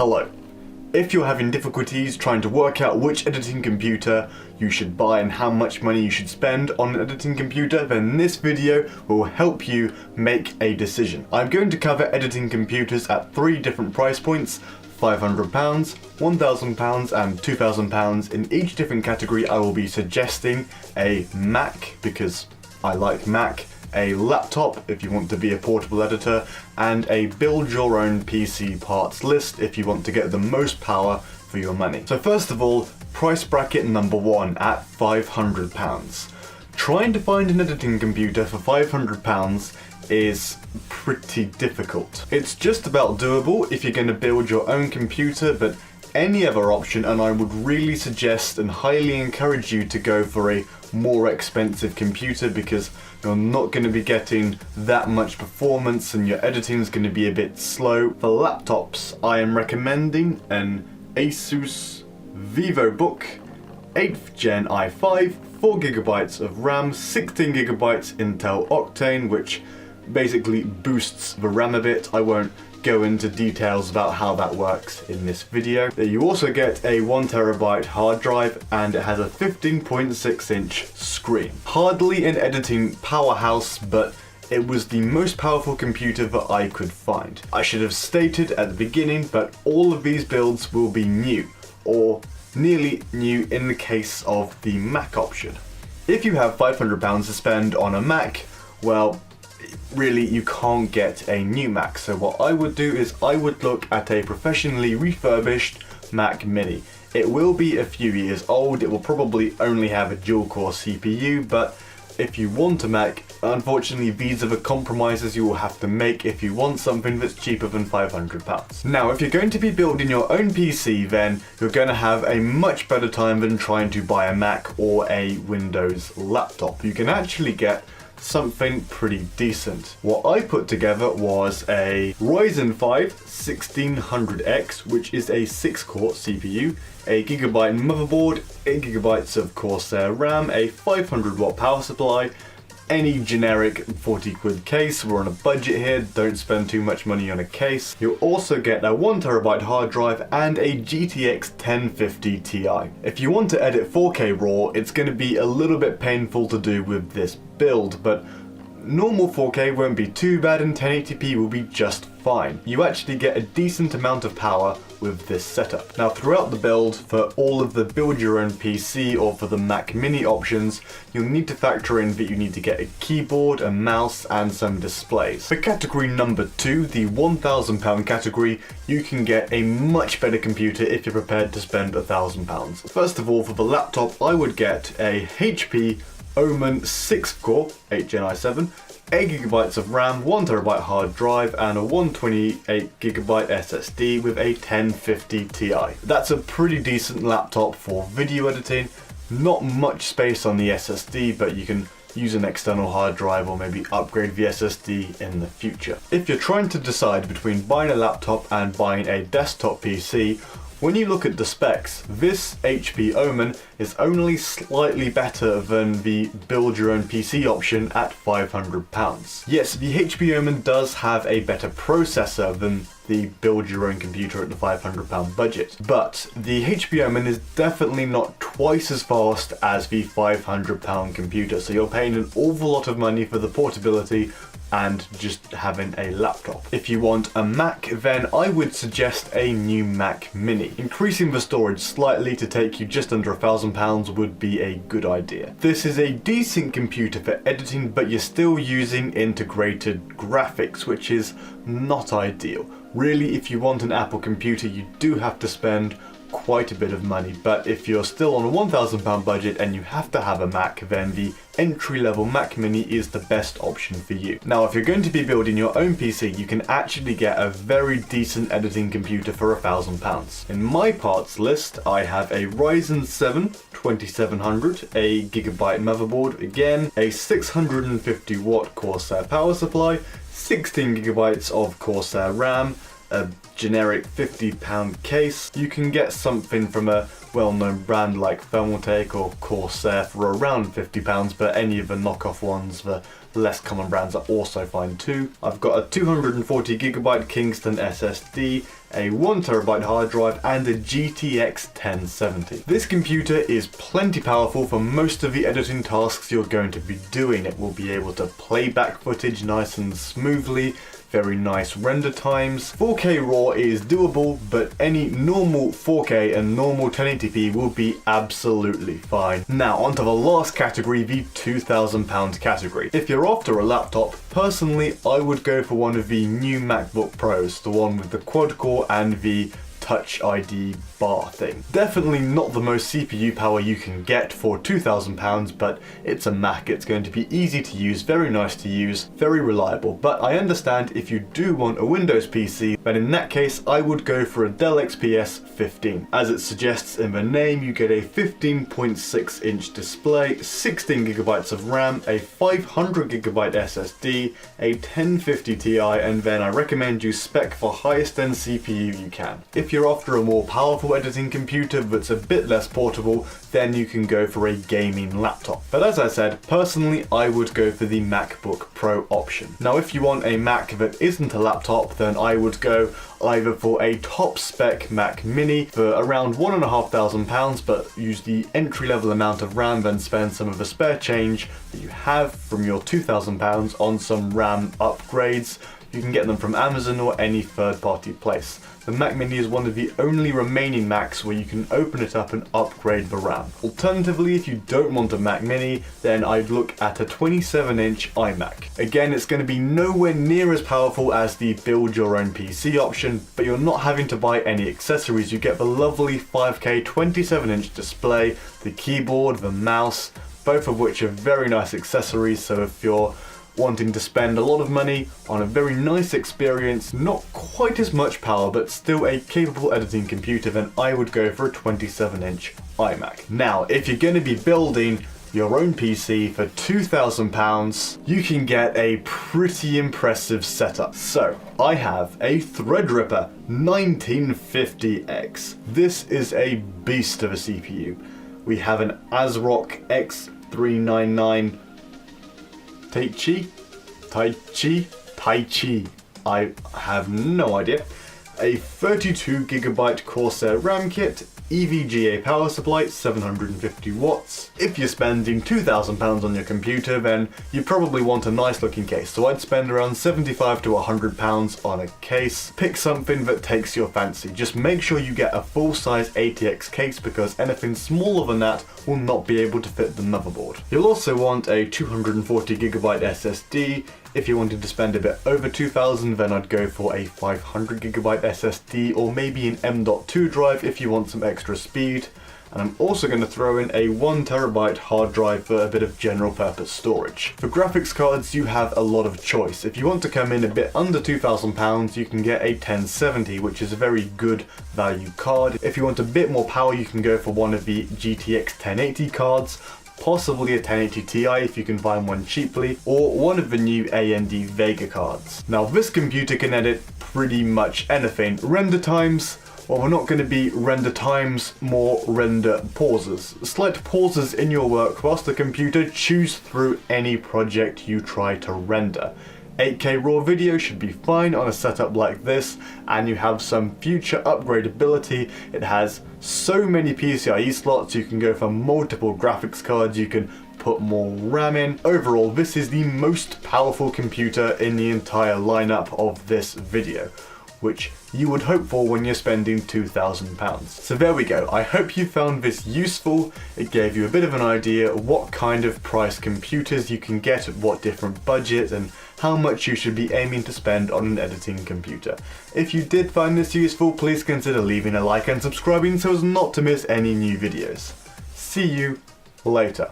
Hello. If you're having difficulties trying to work out which editing computer you should buy and how much money you should spend on an editing computer, then this video will help you make a decision. I'm going to cover editing computers at 3 different price points: £500, £1,000 and £2,000. In each different category I will be suggesting a Mac, because I like Mac, a laptop if you want to be a portable editor, and a build your own PC parts list if you want to get the most power for your money. So first of all, price bracket number 1 at £500. Trying to find an editing computer for £500 is pretty difficult. It's just about doable if you're going to build your own computer, but any other option, and I would really suggest and highly encourage you to go for a more expensive computer, because you're not going to be getting that much performance and your editing is going to be a bit slow. For laptops, I am recommending an Asus VivoBook 8th Gen i5, 4GB of RAM, 16GB Intel Octane, which basically boosts the RAM a bit. I won't go into details about how that works in this video. You also get a 1TB hard drive, and it has a 15.6-inch screen. Hardly an editing powerhouse, but it was the most powerful computer that I could find. I should have stated at the beginning, but all of these builds will be new, or nearly new in the case of the Mac option. If you have £500 to spend on a Mac, well, really you can't get a new Mac. So what I would do is I would look at a professionally refurbished Mac Mini. It will be a few years old, it will probably only have a dual-core CPU, but if you want a Mac, unfortunately these are the compromises you will have to make if you want something that's cheaper than £500. Now, if you're going to be building your own PC, then you're going to have a much better time than trying to buy a Mac or a Windows laptop. You can actually get something pretty decent. What I put together was a Ryzen 5 1600X, which is a 6-core CPU, a gigabyte motherboard, 8GB of Corsair RAM, a 500-watt power supply, any generic 40 quid case. We're on a budget here, don't spend too much money on a case. You'll also get a 1TB hard drive and a GTX 1050 Ti. If you want to edit 4K RAW, it's going to be a little bit painful to do with this build, but normal 4K won't be too bad and 1080p will be just fine. You actually get a decent amount of power with this setup. Now, throughout the build, for all of the build your own PC or for the Mac Mini options, you'll need to factor in that you need to get a keyboard, a mouse and some displays. For category number 2, the £1,000 category, you can get a much better computer if you're prepared to spend £1,000. First of all, for the laptop, I would get a HP Omen 6-core 8th Gen i7, 8GB of RAM, 1TB hard drive and a 128GB SSD with a 1050 Ti. That's a pretty decent laptop for video editing. Not much space on the SSD, but you can use an external hard drive or maybe upgrade the SSD in the future. If you're trying to decide between buying a laptop and buying a desktop PC, when you look at the specs, this HP Omen is only slightly better than the build your own PC option at £500. Yes, the HP Omen does have a better processor than the build your own computer at the £500 budget, but the HP Omen is definitely not twice as fast as the £500 computer, so you're paying an awful lot of money for the portability and just having a laptop. If you want a Mac, then I would suggest a new Mac Mini. Increasing the storage slightly to take you just under £1,000 would be a good idea. This is a decent computer for editing, but you're still using integrated graphics, which is not ideal. Really, if you want an Apple computer, you do have to spend quite a bit of money, but if you're still on a £1,000 budget and you have to have a Mac, then the entry-level Mac Mini is the best option for you. Now, if you're going to be building your own PC, you can actually get a very decent editing computer for £1,000. In my parts list, I have a Ryzen 7 2700, a gigabyte motherboard, again, a 650-watt Corsair power supply, 16GB of Corsair RAM, a generic £50 case. You can get something from a well-known brand like Thermaltake or Corsair for around £50, but any of the knockoff ones, the less common brands are also fine too. I've got a 240GB Kingston SSD, a 1TB hard drive, and a GTX 1070. This computer is plenty powerful for most of the editing tasks you're going to be doing. It will be able to play back footage nice and smoothly, very nice render times. 4K RAW is doable, but any normal 4K and normal 1080p will be absolutely fine. Now onto the last category, the £2,000 category. If you're after a laptop, personally I would go for one of the new MacBook Pros, the one with the quad core and the Touch ID bar thing. Definitely not the most CPU power you can get for £2,000, but it's a Mac. It's going to be easy to use, very nice to use, very reliable. But I understand if you do want a Windows PC, then in that case I would go for a Dell XPS 15. As it suggests in the name, you get a 15.6-inch display, 16GB of RAM, a 500GB SSD, a 1050 Ti, and then I recommend you spec for highest end CPU you can. If you're after a more powerful editing computer that's a bit less portable, then you can go for a gaming laptop. But as I said, personally I would go for the MacBook Pro option. Now if you want a Mac that isn't a laptop, then I would go either for a top spec Mac Mini for around £1,500, but use the entry level amount of RAM, then spend some of the spare change that you have from your £2,000 on some RAM upgrades. You can get them from Amazon or any third-party place. The Mac Mini is one of the only remaining Macs where you can open it up and upgrade the RAM. Alternatively, if you don't want a Mac Mini, then I'd look at a 27-inch iMac. Again, it's going to be nowhere near as powerful as the build your own PC option, but you're not having to buy any accessories. You get the lovely 5K 27-inch display, the keyboard, the mouse, both of which are very nice accessories, so if you're wanting to spend a lot of money on a very nice experience, not quite as much power but still a capable editing computer, then I would go for a 27-inch iMac. Now if you're going to be building your own PC for £2,000, you can get a pretty impressive setup. So I have a Threadripper 1950X. This is a beast of a CPU. We have an ASRock X399 Tai Chi. I have no idea. A 32GB Corsair RAM kit, EVGA power supply, 750 watts. If you're spending £2,000 on your computer, then you probably want a nice looking case, so I'd spend around £75 to £100 on a case. Pick something that takes your fancy. Just make sure you get a full-size ATX case, because anything smaller than that will not be able to fit the motherboard. You'll also want a 240GB SSD. If you wanted to spend a bit over £2,000, then I'd go for a 500GB SSD, or maybe an M.2 drive if you want some extra speed. And I'm also going to throw in a 1TB hard drive for a bit of general purpose storage. For graphics cards, you have a lot of choice. If you want to come in a bit under £2,000, you can get a 1070, which is a very good value card. If you want a bit more power, you can go for one of the GTX 1080 cards, possibly a 1080 Ti if you can find one cheaply, or one of the new AMD Vega cards. Now this computer can edit pretty much anything. Render times, well, we're not going to be render times, more render pauses. Slight pauses in your work whilst the computer chews through any project you try to render. 8K raw video should be fine on a setup like this, and you have some future upgradability. It has so many PCIe slots, you can go for multiple graphics cards, you can put more RAM in. Overall, this is the most powerful computer in the entire lineup of this video, which you would hope for when you're spending £2,000. So there we go. I hope you found this useful. It gave you a bit of an idea what kind of price computers you can get at what different budget, and how much you should be aiming to spend on an editing computer. If you did find this useful, please consider leaving a like and subscribing so as not to miss any new videos. See you later.